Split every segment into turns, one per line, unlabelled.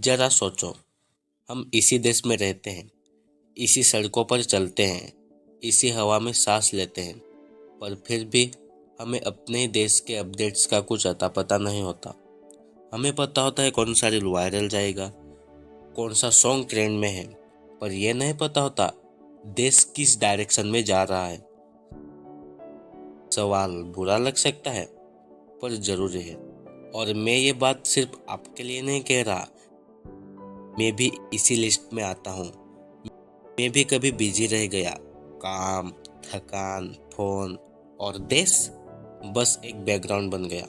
जरा सोचो, हम इसी देश में रहते हैं, इसी सड़कों पर चलते हैं, इसी हवा में सांस लेते हैं, पर फिर भी हमें अपने ही देश के अपडेट्स का कुछ अता पता नहीं होता। हमें पता होता है कौन सा रील वायरल जाएगा, कौन सा सॉन्ग ट्रेंड में है, पर यह नहीं पता होता देश किस डायरेक्शन में जा रहा है। सवाल बुरा लग सकता है, पर जरूरी है। और मैं ये बात सिर्फ आपके लिए नहीं कह रहा, मैं भी इसी लिस्ट में आता हूँ। मैं भी कभी बिजी रह गया, काम, थकान, फोन और देश बस एक बैकग्राउंड बन गया।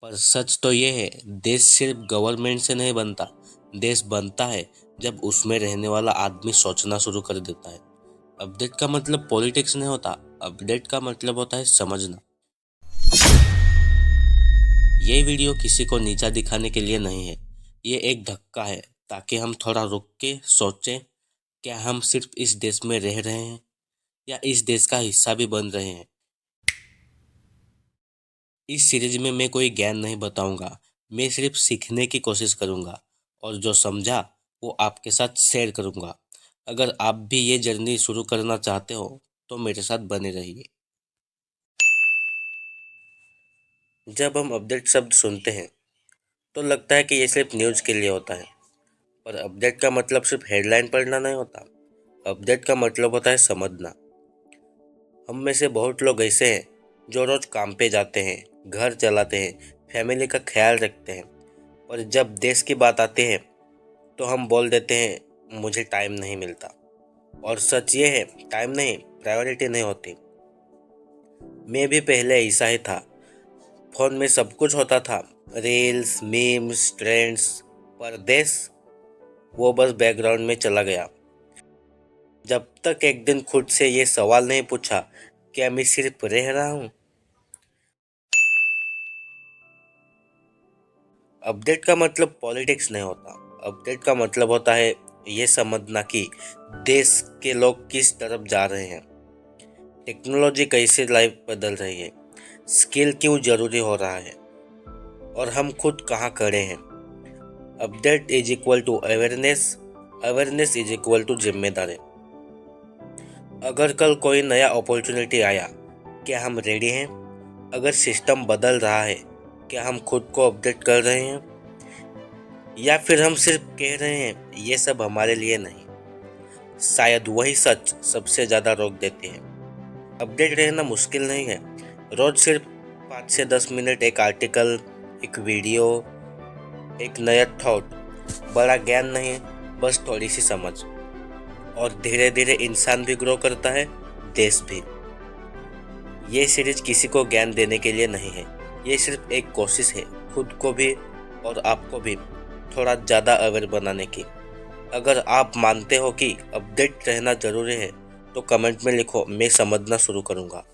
पर सच तो ये है, देश सिर्फ गवर्नमेंट से नहीं बनता। देश बनता है जब उसमें रहने वाला आदमी सोचना शुरू कर देता है। अपडेट का मतलब पॉलिटिक्स नहीं होता, अपडेट का मतलब होता है समझना। ये वीडियो किसी को नीचा दिखाने के लिए नहीं है, ये एक धक्का है ताकि हम थोड़ा रुक के सोचें, क्या हम सिर्फ इस देश में रह रहे हैं या इस देश का हिस्सा भी बन रहे हैं। इस सीरीज में मैं कोई ज्ञान नहीं बताऊंगा, मैं सिर्फ सीखने की कोशिश करूंगा और जो समझा वो आपके साथ शेयर करूंगा। अगर आप भी ये जर्नी शुरू करना चाहते हो तो मेरे साथ बने रहिए। जब हम अपडेट शब्द सुनते हैं तो लगता है कि ये सिर्फ न्यूज़ के लिए होता है, पर अपडेट का मतलब सिर्फ हेडलाइन पढ़ना नहीं होता। अपडेट का मतलब होता है समझना। हम में से बहुत लोग ऐसे हैं जो रोज काम पे जाते हैं, घर चलाते हैं, फैमिली का ख्याल रखते हैं, और जब देश की बात आती है तो हम बोल देते हैं मुझे टाइम नहीं मिलता। और सच ये है, टाइम नहीं, प्रायोरिटी नहीं होती। मैं भी पहले ऐसा ही था। फोन में सब कुछ होता था, रील्स, मीम्स, ट्रेंड्स, पर देश वो बस बैकग्राउंड में चला गया। जब तक एक दिन खुद से ये सवाल नहीं पूछा, क्या मैं सिर्फ रह रहा हूँ। अपडेट का मतलब पॉलिटिक्स नहीं होता, अपडेट का मतलब होता है ये समझना कि देश के लोग किस तरफ जा रहे हैं, टेक्नोलॉजी कैसे लाइफ बदल रही है, स्किल क्यों जरूरी हो रहा है, और हम खुद कहाँ खड़े हैं। Update is equal to awareness, awareness is equal to जिम्मेदारी। अगर कल कोई नया अपॉर्चुनिटी आया, क्या हम रेडी हैं? अगर सिस्टम बदल रहा है, क्या हम खुद को अपडेट कर रहे हैं, या फिर हम सिर्फ कह रहे हैं ये सब हमारे लिए नहीं। शायद वही सच सबसे ज़्यादा रोक देती है। अपडेट रहना मुश्किल नहीं है। रोज सिर्फ 5 से 10 मिनट एक आर्टिकल, एक वीडियो, एक नया थॉट, बड़ा ज्ञान नहीं है, बस थोड़ी सी समझ। और धीरे धीरे इंसान भी ग्रो करता है, देश भी। ये सीरीज किसी को ज्ञान देने के लिए नहीं है, ये सिर्फ एक कोशिश है खुद को भी और आपको भी थोड़ा ज़्यादा अवेयर बनाने की। अगर आप मानते हो कि अपडेट रहना ज़रूरी है तो कमेंट में लिखो, मैं समझना शुरू करूँगा।